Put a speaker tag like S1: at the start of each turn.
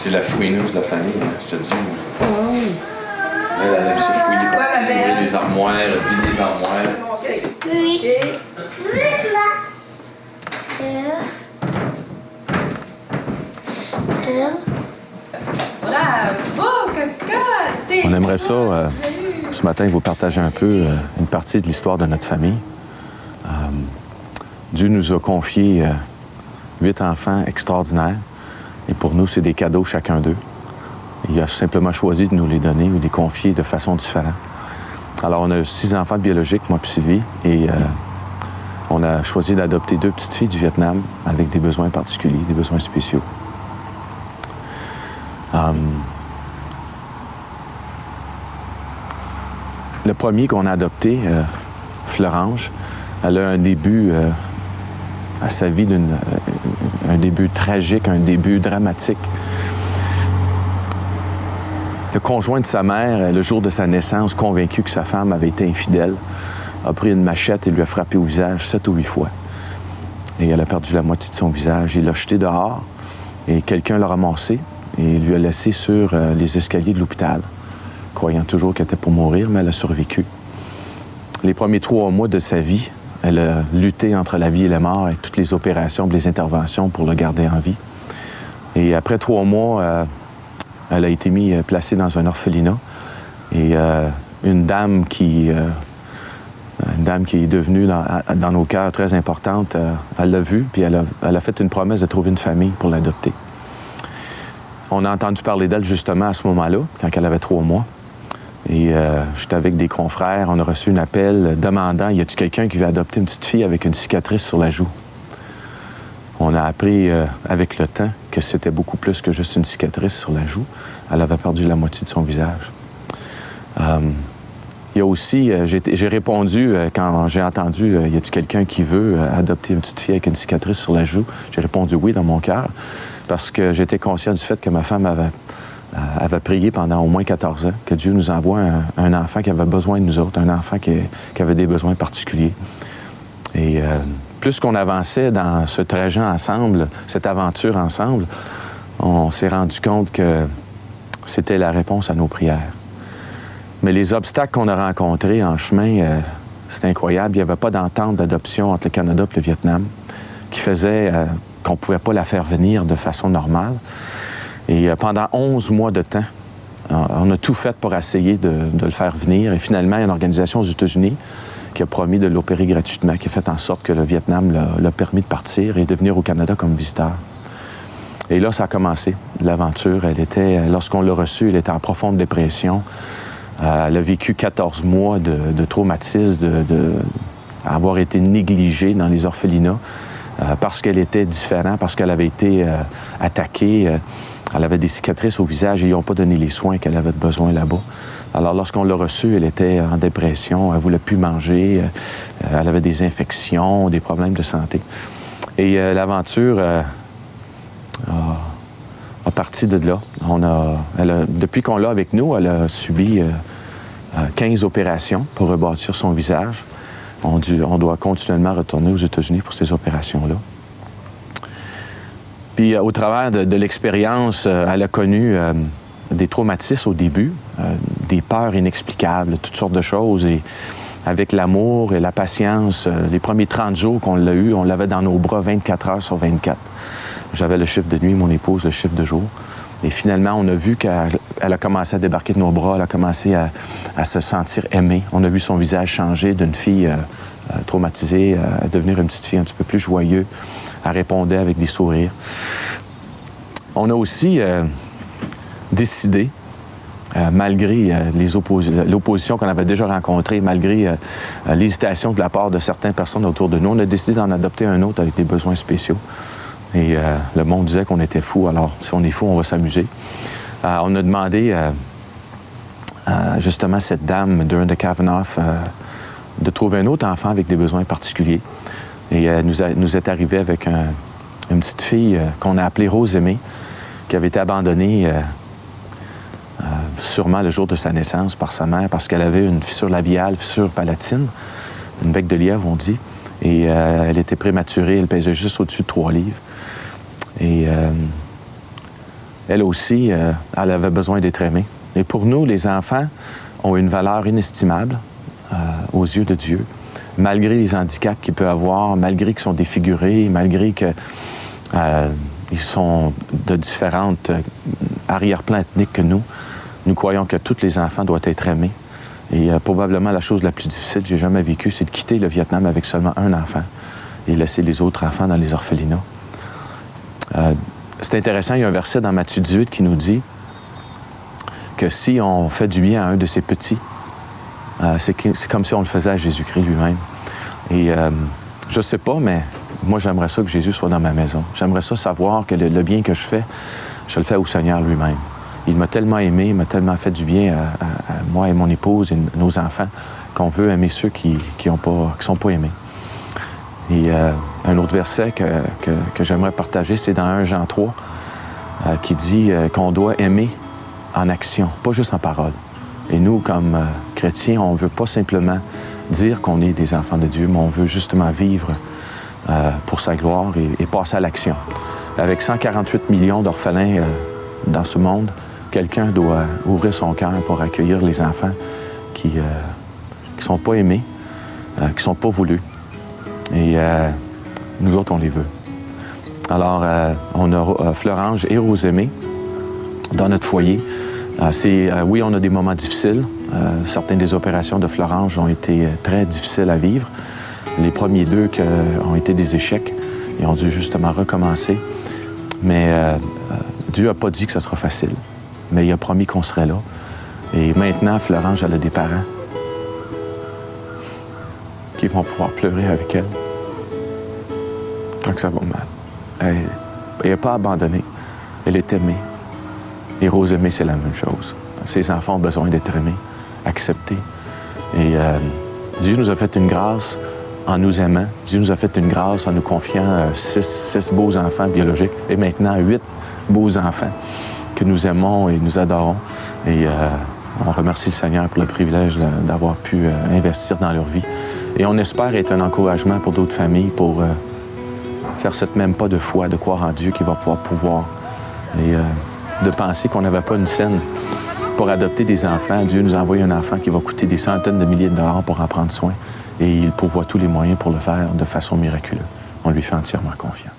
S1: C'est la fouineuse de la famille, hein, je te dis. Elle aime se fouiller, ouvrir des armoires, vider des armoires.
S2: Oui.
S3: Bravo, cocotte!
S4: On aimerait ça, ce matin, vous partager un peu une partie de l'histoire de notre famille. Dieu nous a confié 8 enfants extraordinaires. Et pour nous, c'est des cadeaux chacun d'eux. Il a simplement choisi de nous les donner ou de les confier de façon différente. Alors, on a 6 enfants biologiques, moi puis Sylvie, et on a choisi d'adopter 2 petites filles du Vietnam avec des besoins particuliers, des besoins spéciaux. Le premier qu'on a adopté, Florange, elle a un début à sa vie, un début tragique, un début dramatique. Le conjoint de sa mère, le jour de sa naissance, convaincu que sa femme avait été infidèle, a pris une machette et lui a frappé au visage 7 ou 8 fois. Et elle a perdu la moitié de son visage. Il l'a jeté dehors et quelqu'un l'a ramassé et lui a laissé sur les escaliers de l'hôpital, croyant toujours qu'elle était pour mourir, mais elle a survécu. Les premiers 3 mois de sa vie, elle a lutté entre la vie et la mort avec toutes les opérations, les interventions pour le garder en vie. Et après 3 mois, elle a été placée dans un orphelinat. Et une dame qui est devenue dans nos cœurs très importante, elle l'a vue, puis elle a fait une promesse de trouver une famille pour l'adopter. On a entendu parler d'elle justement à ce moment-là, quand elle avait 3 mois. Et j'étais avec des confrères, on a reçu un appel demandant « Y a-t-il quelqu'un qui veut adopter une petite fille avec une cicatrice sur la joue? » On a appris avec le temps que c'était beaucoup plus que juste une cicatrice sur la joue. Elle avait perdu la moitié de son visage. Il y a aussi, j'ai répondu quand j'ai entendu « Y a-t-il quelqu'un qui veut adopter une petite fille avec une cicatrice sur la joue? » J'ai répondu oui dans mon cœur parce que j'étais conscient du fait que ma femme avait prié pendant au moins 14 ans que Dieu nous envoie un enfant qui avait besoin de nous autres, un enfant qui avait des besoins particuliers. Et plus qu'on avançait dans ce trajet ensemble, cette aventure ensemble, on s'est rendu compte que c'était la réponse à nos prières. Mais les obstacles qu'on a rencontrés en chemin, c'est incroyable. Il n'y avait pas d'entente d'adoption entre le Canada et le Vietnam qui faisait qu'on ne pouvait pas la faire venir de façon normale. Et pendant 11 mois de temps, on a tout fait pour essayer de le faire venir. Et finalement, il y a une organisation aux États-Unis qui a promis de l'opérer gratuitement, qui a fait en sorte que le Vietnam l'a permis de partir et de venir au Canada comme visiteur. Et là, ça a commencé, l'aventure. Lorsqu'on l'a reçue, elle était en profonde dépression. Elle a vécu 14 mois de traumatisme, d'avoir été négligée dans les orphelinats parce qu'elle était différente, parce qu'elle avait été attaquée. Elle avait des cicatrices au visage et ils n'ont pas donné les soins qu'elle avait besoin là-bas. Alors, lorsqu'on l'a reçue, elle était en dépression, elle ne voulait plus manger, elle avait des infections, des problèmes de santé. Et l'aventure a parti de là. Depuis qu'on l'a avec nous, elle a subi 15 opérations pour rebâtir son visage. On doit continuellement retourner aux États-Unis pour ces opérations-là. Puis, au travers de l'expérience, elle a connu des traumatismes au début, des peurs inexplicables, toutes sortes de choses. Et avec l'amour et la patience, les premiers 30 jours qu'on l'a eu, on l'avait dans nos bras 24 heures sur 24. J'avais le chiffre de nuit, mon épouse, le chiffre de jour. Et finalement, on a vu qu'elle a commencé à débarquer de nos bras, elle a commencé à se sentir aimée. On a vu son visage changer d'une fille traumatisée à devenir une petite fille un petit peu plus joyeuse. Elle répondait avec des sourires. On a aussi décidé, malgré l'opposition qu'on avait déjà rencontrée, malgré l'hésitation de la part de certaines personnes autour de nous, on a décidé d'en adopter un autre avec des besoins spéciaux. Et le monde disait qu'on était fous. Alors, si on est fous, on va s'amuser. On a demandé justement à cette dame, Dorinda Kavanaugh, de trouver un autre enfant avec des besoins particuliers. Et elle nous est arrivée avec une petite fille qu'on a appelée Rose Aimée, qui avait été abandonnée sûrement le jour de sa naissance par sa mère parce qu'elle avait une fissure labiale, fissure palatine, une bec de lièvre, on dit. Et elle était prématurée, elle pesait juste au-dessus de 3 livres. Et elle aussi, elle avait besoin d'être aimée. Et pour nous, les enfants ont une valeur inestimable aux yeux de Dieu, malgré les handicaps qu'ils peuvent avoir, malgré qu'ils sont défigurés, malgré qu'ils sont de différentes arrière-plans ethniques que nous. Nous croyons que tous les enfants doivent être aimés. Et probablement la chose la plus difficile que j'ai jamais vécue, c'est de quitter le Vietnam avec seulement un enfant et laisser les autres enfants dans les orphelinats. C'est intéressant, il y a un verset dans Matthieu 18 qui nous dit que si on fait du bien à un de ces petits, c'est comme si on le faisait à Jésus-Christ lui-même. Et je ne sais pas, mais moi, j'aimerais ça que Jésus soit dans ma maison. J'aimerais ça savoir que le bien que je le fais au Seigneur lui-même. Il m'a tellement aimé, il m'a tellement fait du bien à moi et mon épouse et nos enfants qu'on veut aimer ceux qui sont pas aimés. Et un autre verset que j'aimerais partager, c'est dans 1 Jean 3, qui dit qu'on doit aimer en action, pas juste en parole. Et nous, comme chrétiens, on ne veut pas simplement dire qu'on est des enfants de Dieu, mais on veut justement vivre pour sa gloire et passer à l'action. Avec 148 millions d'orphelins dans ce monde, quelqu'un doit ouvrir son cœur pour accueillir les enfants qui ne sont pas aimés, qui ne sont pas voulus. Et nous autres, on les veut. Alors, on a Fleurange et Rosemée dans notre foyer. Oui, on a des moments difficiles. Certaines des opérations de Fleurange ont été très difficiles à vivre. Les premiers deux ont été des échecs et ont dû justement recommencer. Mais Dieu n'a pas dit que ce sera facile, mais il a promis qu'on serait là. Et maintenant, Fleurange, elle a des parents qui vont pouvoir pleurer avec elle quand ça va mal. Elle n'est pas abandonnée, elle est aimée. Et Rosemée, c'est la même chose. Ses enfants ont besoin d'être aimés, acceptés. Et Dieu nous a fait une grâce en nous aimant. Dieu nous a fait une grâce en nous confiant 6 beaux enfants biologiques et maintenant 8 beaux enfants que nous aimons et nous adorons. Et on remercie le Seigneur pour le privilège d'avoir pu investir dans leur vie. Et on espère être un encouragement pour d'autres familles pour faire cette même pas de foi, de croire en Dieu qui va pouvoir. Et de penser qu'on n'avait pas une scène pour adopter des enfants. Dieu nous a envoyé un enfant qui va coûter des centaines de milliers de dollars pour en prendre soin. Et il pourvoit tous les moyens pour le faire de façon miraculeuse. On lui fait entièrement confiance.